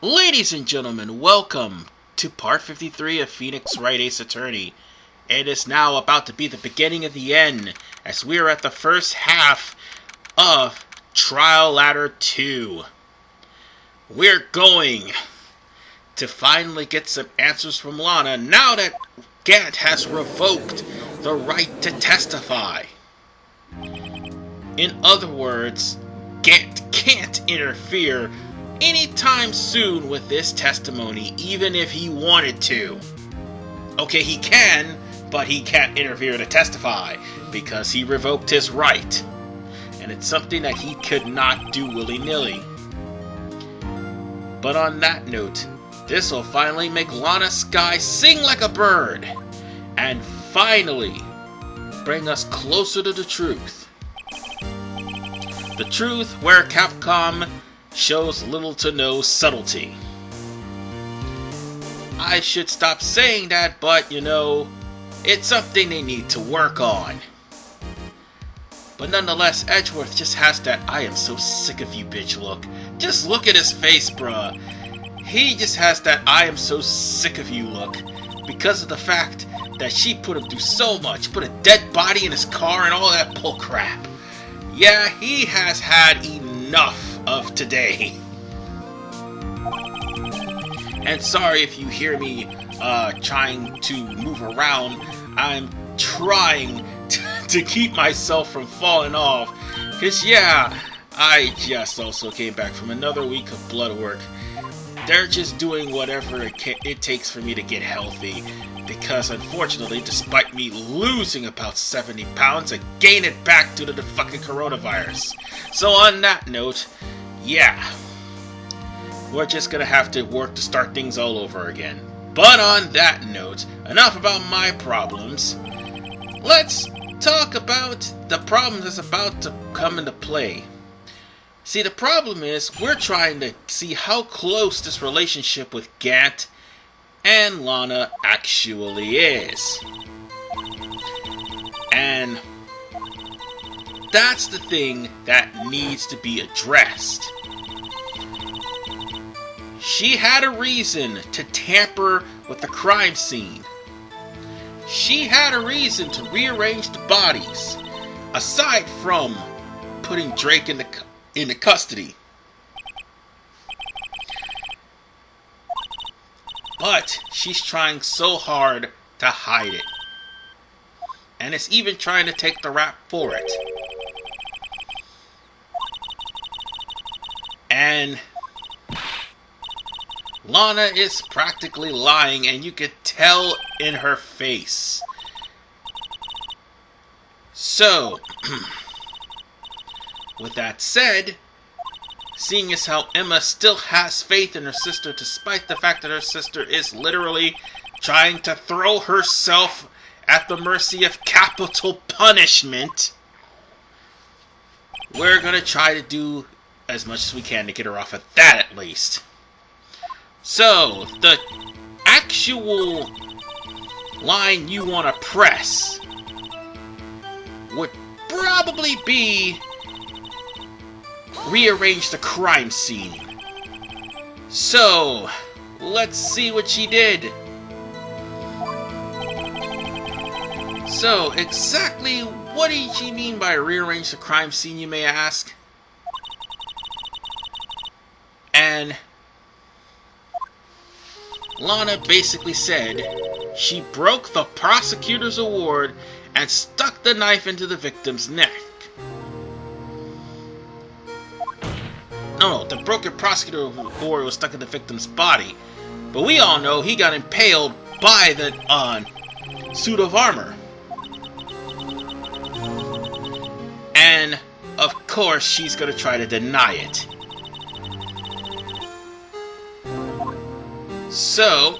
Ladies and gentlemen, welcome to part 53 of Phoenix Wright Ace Attorney. It is now about to be the beginning of the end, as we are at the first half of Trial Ladder 2. We're going to finally get some answers from Lana now that Gant has revoked the right to testify. In other words, Gant can't interfere anytime soon with this testimony, even if he wanted to. Okay, he can, but he can't interfere to testify because he revoked his right. And it's something that he could not do willy-nilly. But on that note, this will finally make Lana Sky sing like a bird and finally bring us closer to the truth. The truth where Capcom shows little to no subtlety. I should stop saying that, but it's something they need to work on. But nonetheless, Edgeworth just has that "I am so sick of you bitch" look. Just look at his face, bruh. He just has that "I am so sick of you" look because of the fact that she put him through so much, put a dead body in his car and all that bullcrap. Yeah, he has had enough of today. And sorry if you hear me trying to move around. I'm trying to keep myself from falling off. Because yeah, I just also came back from another week of blood work. They're just doing whatever it takes for me to get healthy. Because unfortunately, despite me losing about 70 pounds, I gained it back due to the fucking coronavirus. So on that note, yeah, we're just gonna have to work to start things all over again. But on that note, enough about my problems. Let's talk about the problem that's about to come into play. See, the problem is we're trying to see how close this relationship with Gant and Lana actually is. And that's the thing that needs to be addressed. She had a reason to tamper with the crime scene. She had a reason to rearrange the bodies, aside from putting Drake into custody. But she's trying so hard to hide it. And is even trying to take the rap for it. And Lana is practically lying, and you could tell in her face. So, with that said, seeing as how Emma still has faith in her sister despite the fact that her sister is literally trying to throw herself at the mercy of capital punishment, we're gonna try to do as much as we can to get her off of that at least. So, the actual line you want to press would probably be rearrange the crime scene. So, let's see what she did. So, exactly what did she mean by rearrange the crime scene, you may ask? And Lana basically said she broke the prosecutor's award and stuck the knife into the victim's neck. No, the broken prosecutor award was stuck in the victim's body. But we all know he got impaled by the suit of armor. And, of course, she's going to try to deny it. So,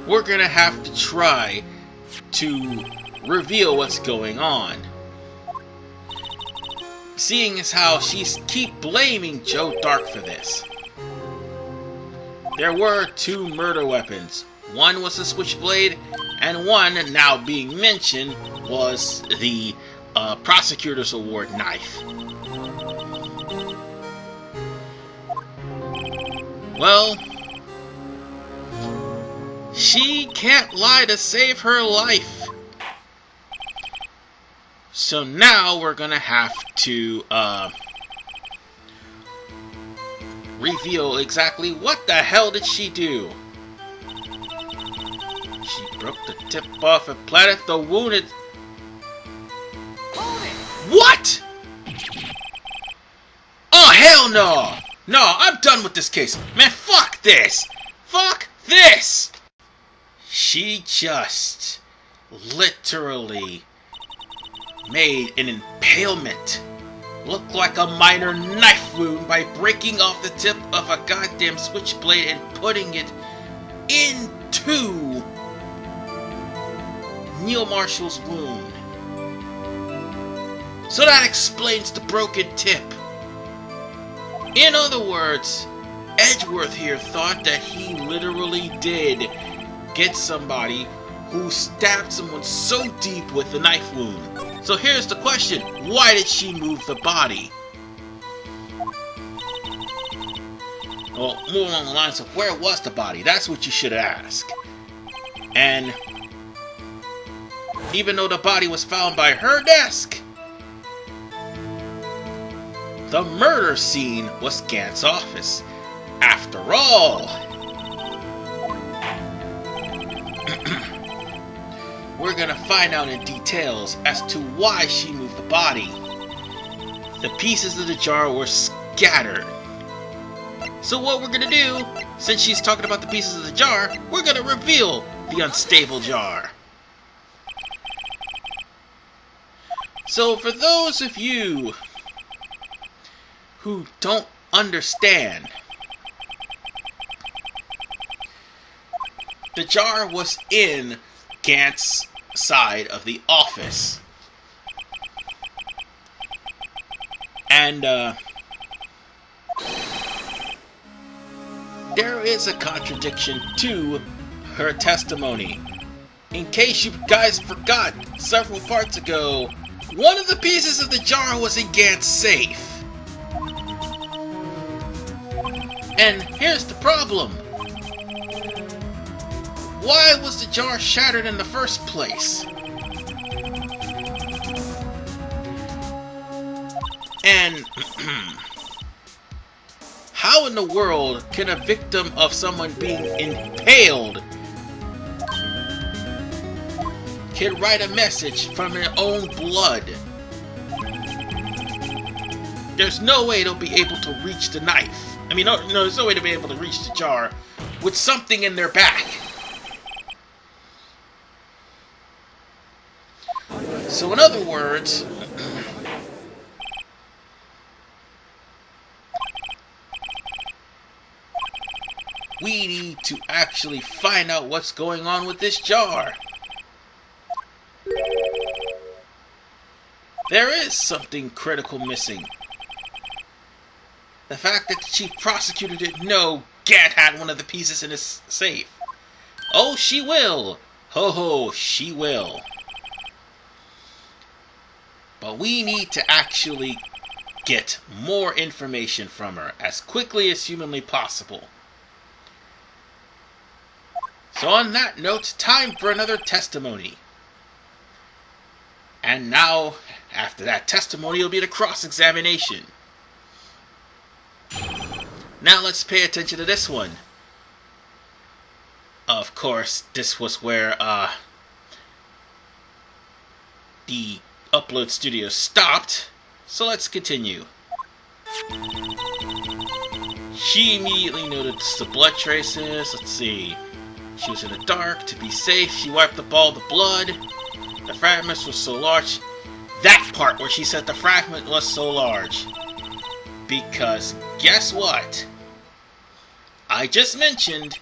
we're going to have to try to reveal what's going on. Seeing as how she's keep blaming Joe Dark for this. There were 2 murder weapons. One was a switchblade, and one, now being mentioned, was the prosecutor's award knife. Well, she can't lie to save her life. So now we're gonna have to reveal exactly what the hell did she do. She broke the tip off and planted the wounded. What? Oh hell no! No, I'm done with this case. Man, fuck this! Fuck this! She just literally made an impalement look like a minor knife wound by breaking off the tip of a goddamn switchblade and putting it into Neil Marshall's wound. So that explains the broken tip. In other words, Edgeworth here thought that he literally did get somebody who stabbed someone so deep with the knife wound. So here's the question, why did she move the body? Well, more along the lines of where was the body? That's what you should ask. And even though the body was found by her desk, the murder scene was Gant's office. After all, we're gonna find out in details as to why she moved the body. The pieces of the jar were scattered. So what we're gonna do, since she's talking about the pieces of the jar, we're gonna reveal the unstable jar. So for those of you who don't understand, the jar was in Gant's side of the office. And there is a contradiction to her testimony. In case you guys forgot, several parts ago, one of the pieces of the jar was in Gant's safe. And here's the problem. Why was the jar shattered in the first place? And how in the world can a victim of someone being impaled can write a message from their own blood? There's no way they'll be able to reach the knife. I mean, no, there's no way to be able to reach the jar with something in their back. So in other words, we need to actually find out what's going on with this jar. There is something critical missing. The fact that the chief prosecutor didn't know Gant had one of the pieces in his safe. Oh, she will. Ho ho, she will. But we need to actually get more information from her as quickly as humanly possible. So on that note, time for another testimony. And now, after that testimony, it'll be the cross-examination. Now let's pay attention to this one. Of course, this was where the upload studio stopped. So let's continue. She immediately noticed the blood traces. Let's see. She was in the dark. To be safe, she wiped up all the blood. The fragments were so large. That part where she said the fragment was so large. Because guess what? I just mentioned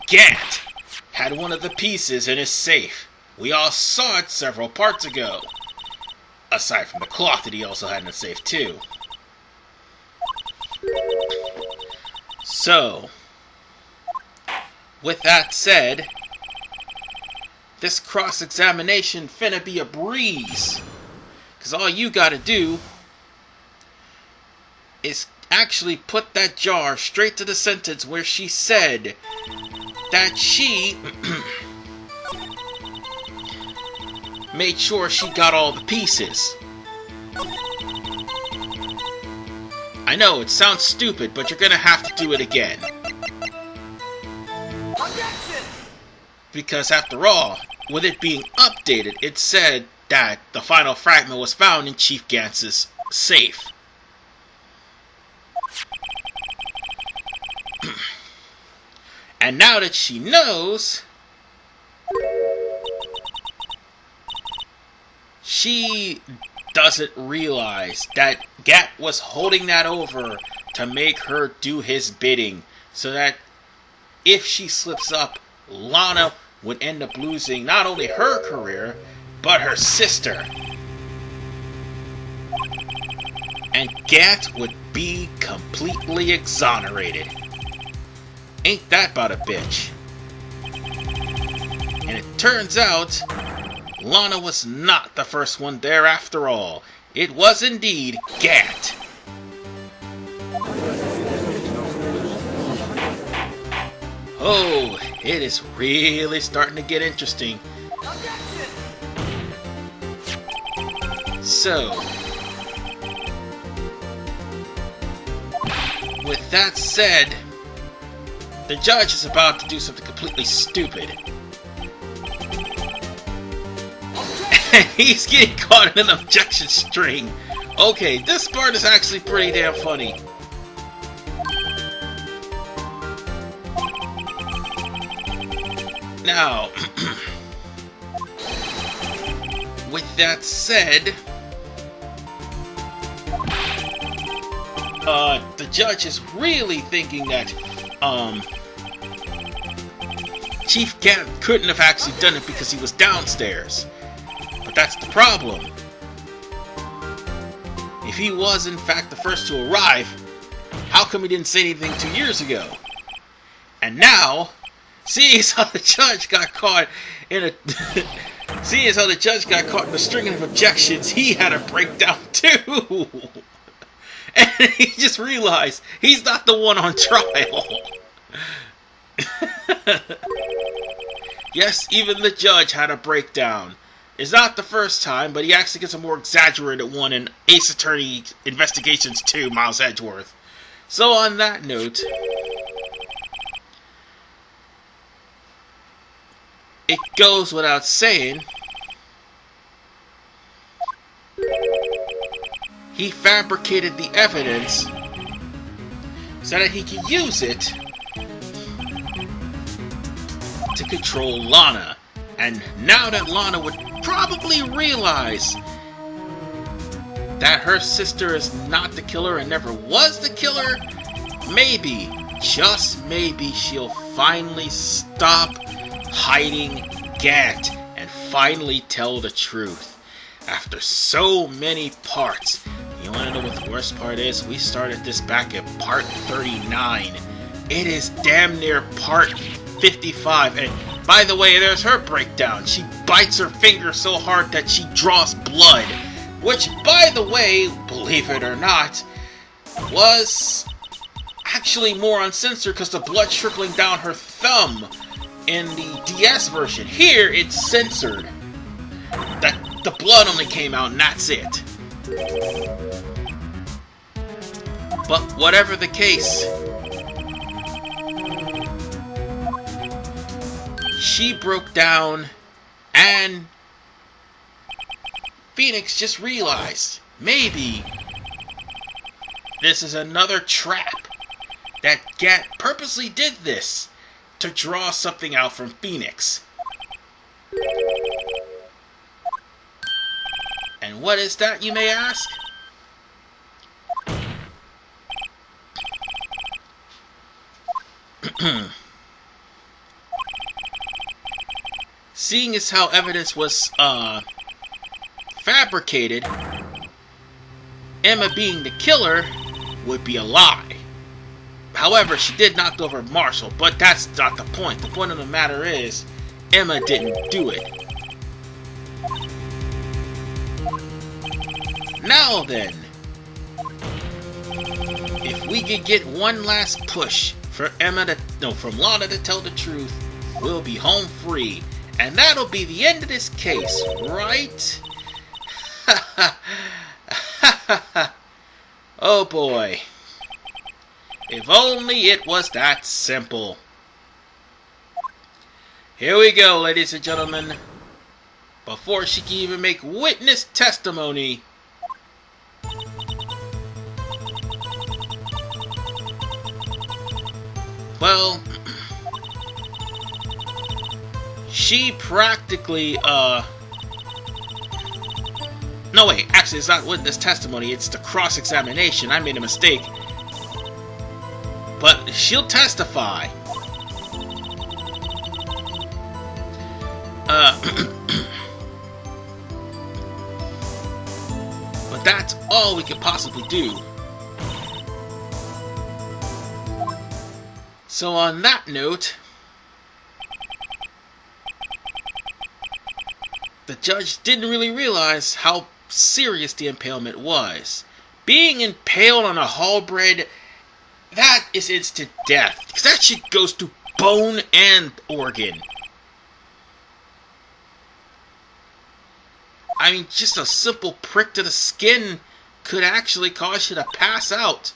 Gant had one of the pieces in his safe. We all saw it several parts ago. Aside from the clock that he also had in the safe too. So, with that said, this cross-examination finna be a breeze. Because all you gotta do is actually put that jar straight to the sentence where she said that she made sure she got all the pieces. I know, it sounds stupid, but you're gonna have to do it again. Because after all, with it being updated, it said that the final fragment was found in Chief Gant's safe. And now that she knows, she doesn't realize that Gant was holding that over to make her do his bidding, so that if she slips up, Lana would end up losing not only her career, but her sister. And Gant would be completely exonerated. Ain't that about a bitch? And it turns out, Lana was not the first one there after all. It was indeed Gant. Oh, it is really starting to get interesting. So, with that said, the judge is about to do something completely stupid. He's getting caught in an objection string. Okay, this part is actually pretty damn funny. Now, with that said, the judge is really thinking that Chief Gant couldn't have actually done it because he was downstairs. But that's the problem. If he was in fact the first to arrive, how come he didn't say anything 2 years ago? And now, seeing as how the judge got caught in a seeing as how the judge got caught in a string of objections, he had a breakdown too. And he just realized he's not the one on trial. Yes, even the judge had a breakdown. It's not the first time, but he actually gets a more exaggerated one in Ace Attorney Investigations 2, Miles Edgeworth. So on that note, it goes without saying, he fabricated the evidence so that he could use it to control Lana. And now that Lana would probably realize that her sister is not the killer and never was the killer, maybe, just maybe, she'll finally stop hiding Gant and finally tell the truth. After so many parts. You want to know what the worst part is? We started this back at part 39. It is damn near part 55. And by the way, there's her breakdown. She bites her finger so hard that she draws blood. Which, by the way, believe it or not, was actually more uncensored because the blood trickling down her thumb in the DS version. Here, it's censored. The blood only came out and that's it. But whatever the case, she broke down and Phoenix just realized maybe this is another trap, that Gant purposely did this to draw something out from Phoenix. And what is that, you may ask? Seeing as how evidence was fabricated, Emma being the killer would be a lie. However, she did knock over Marshall, but that's not the point. The point of the matter is, Emma didn't do it. Now then, if we could get one last push for from Lana to tell the truth, we'll be home free. And that'll be the end of this case, right? Oh boy. If only it was that simple. Here we go, ladies and gentlemen. Before she can even make witness testimony, well, she practically, no wait, actually it's not witness testimony, it's the cross-examination. I made a mistake. But she'll testify. But that's all we could possibly do. So on that note, the judge didn't really realize how serious the impalement was. Being impaled on a halberd, that is instant death. Because that shit goes to bone and organ. I mean, just a simple prick to the skin could actually cause you to pass out.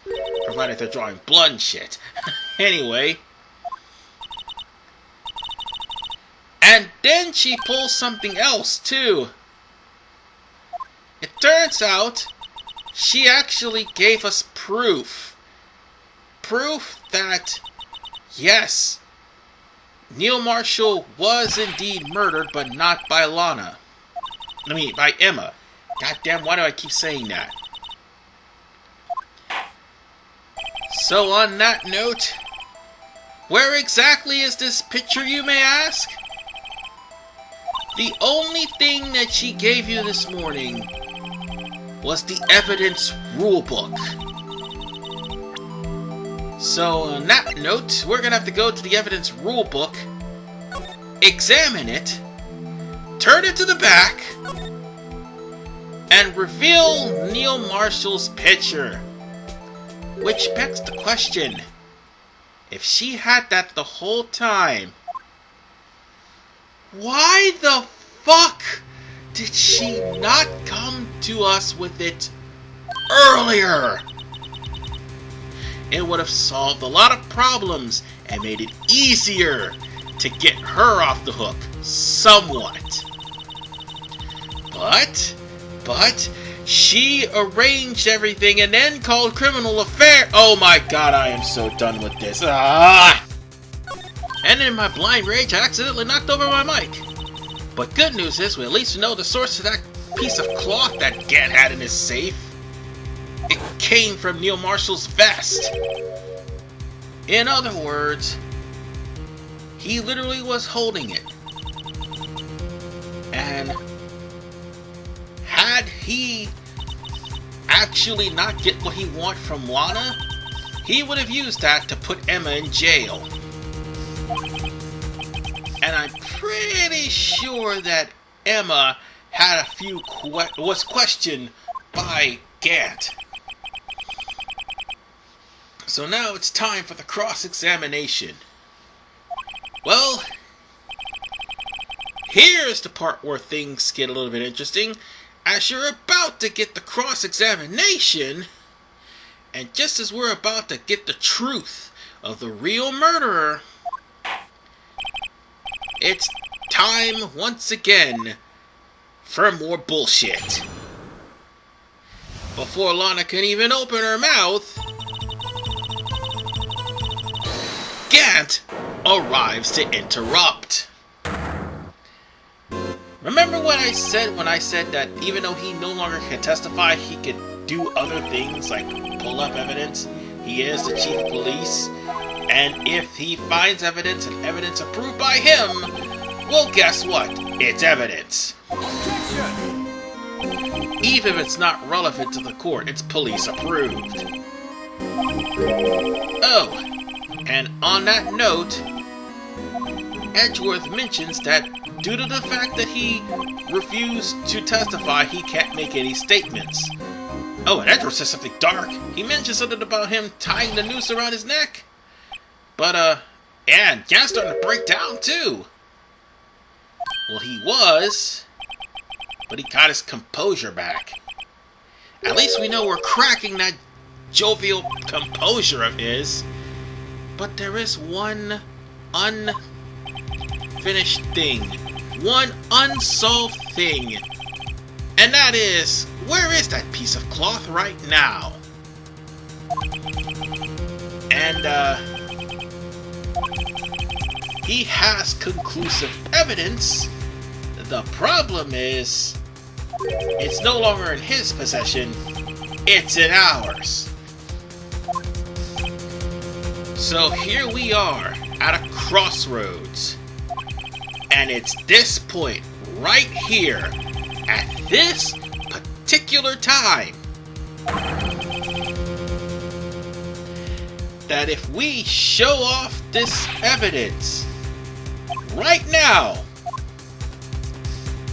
Provided they're drawing blood and shit. Anyway. And then she pulls something else, too. It turns out she actually gave us proof. Proof that, yes, Neil Marshall was indeed murdered, but not by Lana. I mean, by Emma. Goddamn, why do I keep saying that? So on that note, where exactly is this picture, you may ask? The only thing that she gave you this morning was the evidence rulebook. So on that note, we're gonna have to go to the evidence rulebook, examine it, turn it to the back, and reveal Neil Marshall's picture. Which begs the question, if she had that the whole time, why the fuck did she not come to us with it earlier? It would have solved a lot of problems and made it easier to get her off the hook, somewhat. But, she arranged everything and then called criminal affair. Oh my god, I am so done with this. Ah! And in my blind rage, I accidentally knocked over my mic. But good news is, we at least know the source of that piece of cloth that Gant had in his safe. It came from Neil Marshall's vest. In other words, he literally was holding it. And had he actually not get what he wanted from Lana, he would have used that to put Emma in jail. And I'm pretty sure that Emma had a few was questioned by Gant. So now it's time for the cross-examination. Well, here's the part where things get a little bit interesting. As you're about to get the cross-examination, and just as we're about to get the truth of the real murderer, it's time once again for more bullshit. Before Lana can even open her mouth, Gant arrives to interrupt. Remember what I said when I said that even though he no longer can testify, he could do other things like pull up evidence? He is the chief of police, and if he finds evidence and evidence approved by him, well, guess what? It's evidence. Even if it's not relevant to the court, it's police approved. Oh, and on that note, Edgeworth mentions that due to the fact that he refused to testify, he can't make any statements. Oh, and Edward says something dark. He mentioned something about him tying the noose around his neck. But, and Gant's starting to break down, too. Well, he was, but he got his composure back. At least we know we're cracking that jovial composure of his. But there is one unfinished thing. One unsolved thing. And that is, where is that piece of cloth right now? And, he has conclusive evidence. The problem is, it's no longer in his possession, it's in ours. So here we are, at a crossroads. And it's this point, right here, at this particular time, that if we show off this evidence right now,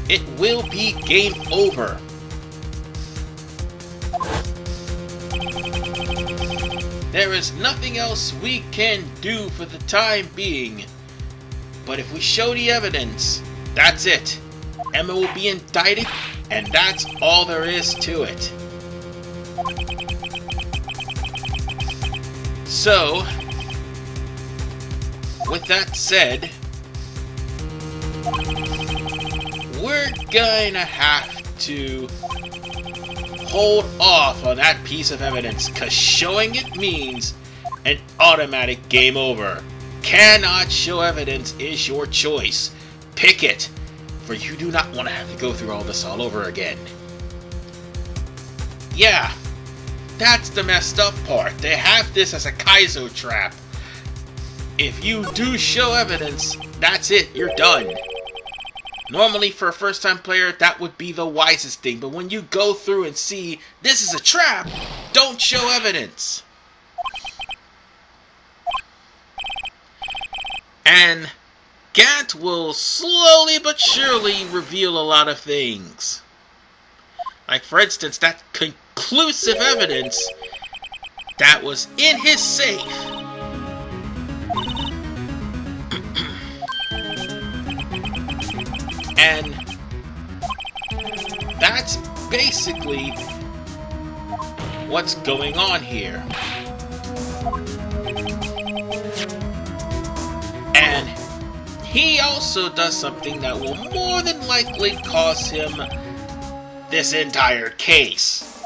it will be game over. There is nothing else we can do for the time being. But if we show the evidence, that's it. Emma will be indicted, and that's all there is to it. So, with that said, we're gonna have to hold off on that piece of evidence, because showing it means an automatic game over. Cannot show evidence is your choice. Pick it, for you do not want to have to go through all this all over again. Yeah, that's the messed up part. They have this as a Kaizo trap. If you do show evidence, that's it, you're done. Normally, for a first-time player, that would be the wisest thing, but when you go through and see this is a trap, don't show evidence. And Gant will slowly but surely reveal a lot of things. Like, for instance, that conclusive evidence that was in his safe. And that's basically what's going on here. And he also does something that will more than likely cost him this entire case.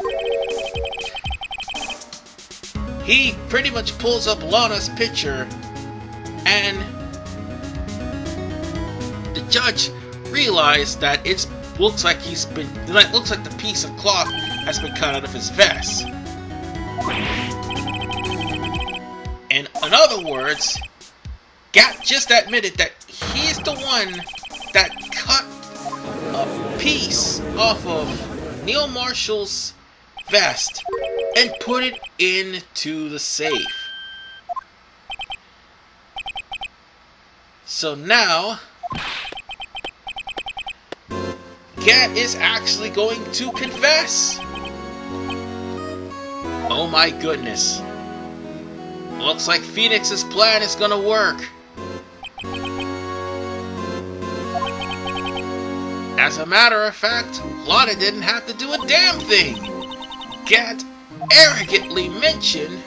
He pretty much pulls up Lana's picture, and the judge realized that it looks like the piece of cloth has been cut out of his vest. In other words, Gant just admitted that he's the one that cut a piece off of Neil Marshall's vest and put it into the safe. So now, Gant is actually going to confess. Oh my goodness. Looks like Phoenix's plan is gonna work. As a matter of fact, Lana didn't have to do a damn thing. Gant arrogantly mentioned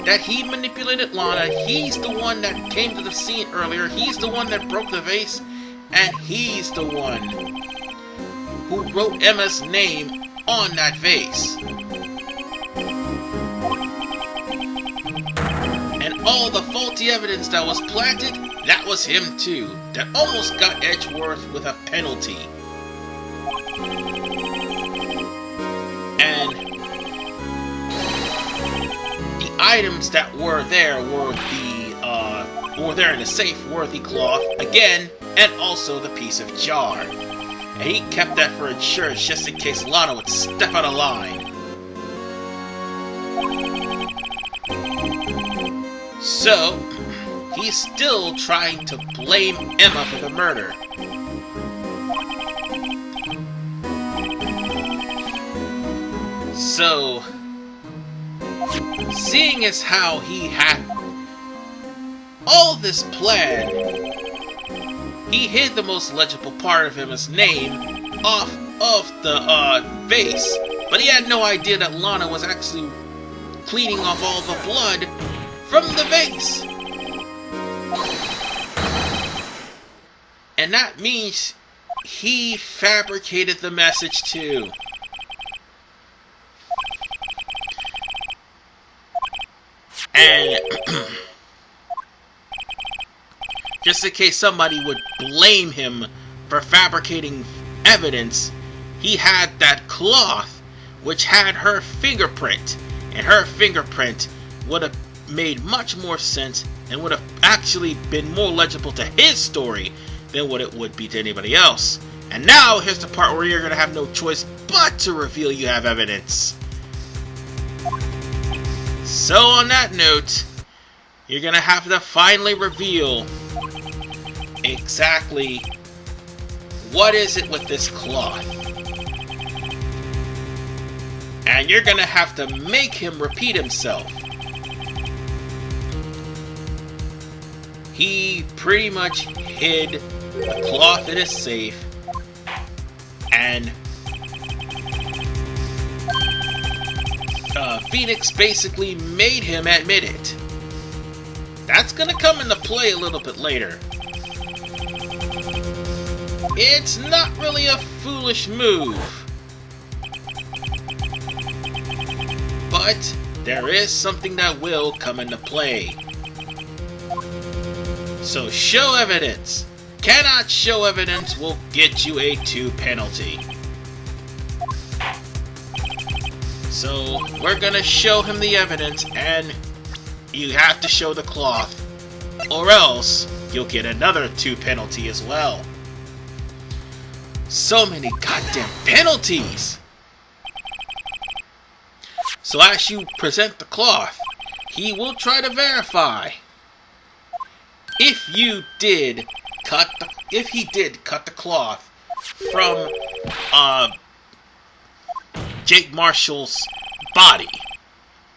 that he manipulated Lana. He's the one that came to the scene earlier. He's the one that broke the vase. And he's the one who wrote Emma's name on that vase. And all the faulty evidence that was planted, that was him too. That almost got Edgeworth with a penalty. And the items that were there in the safe were the cloth again, and also the piece of jar. And he kept that for insurance just in case Lana would step out of line. So, he's still trying to blame Emma for the murder. So, seeing as how he had all this plan, he hid the most legible part of his name off of the vase, but he had no idea that Lana was actually cleaning off all the blood from the vase. And that means he fabricated the message too. And just in case somebody would blame him for fabricating evidence, he had that cloth which had her fingerprint, and her fingerprint would have made much more sense and would have actually been more legible to his story than what it would be to anybody else. And now here's the part where you're going to have no choice but to reveal you have evidence. So on that note, you're going to have to finally reveal exactly what is it with this cloth. And you're going to have to make him repeat himself. He pretty much hid the cloth in his safe, and Phoenix basically made him admit it. That's gonna come into play a little bit later. It's not really a foolish move, but there is something that will come into play. So show evidence. Cannot show evidence will get you a 2 penalty. So we're gonna show him the evidence, and you have to show the cloth, or else you'll get another 2 penalty as well. So many goddamn penalties! So as you present the cloth, he will try to verify. If he did cut the cloth from Jake Marshall's body,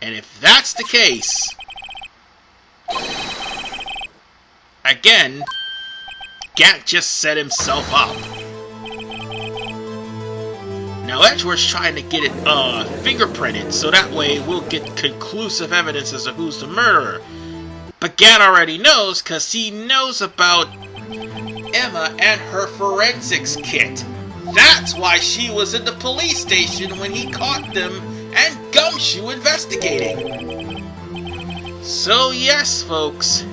and if that's the case, again, Gant just set himself up. Now Edgeworth's trying to get it fingerprinted, so that way we'll get conclusive evidence as to who's the murderer. But Gant already knows, because he knows about Emma and her forensics kit. That's why she was in the police station when he caught them and Gumshoe investigating. So yes, folks,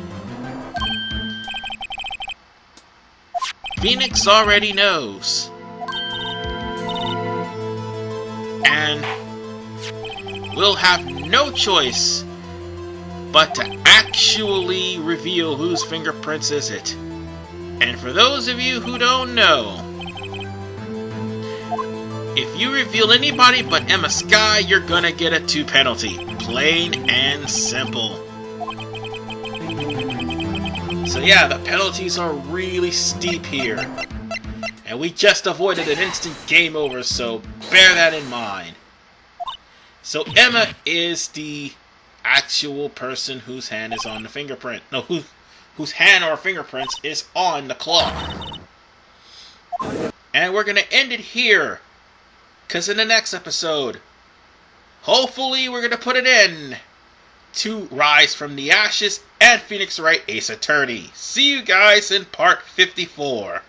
Phoenix already knows. And we'll have no choice but to actually reveal whose fingerprints is it. And for those of you who don't know, if you reveal anybody but Emma Skye, you're gonna get a 2 penalty. Plain and simple. So yeah, the penalties are really steep here. And we just avoided an instant game over, so bear that in mind. So Emma is the actual person whose hand is on the fingerprint. No, whose hand or fingerprints is on the cloth. And we're going to end it here, because in the next episode, hopefully we're going to put an end to Rise from the Ashes and Phoenix Wright Ace Attorney. See you guys in part 54.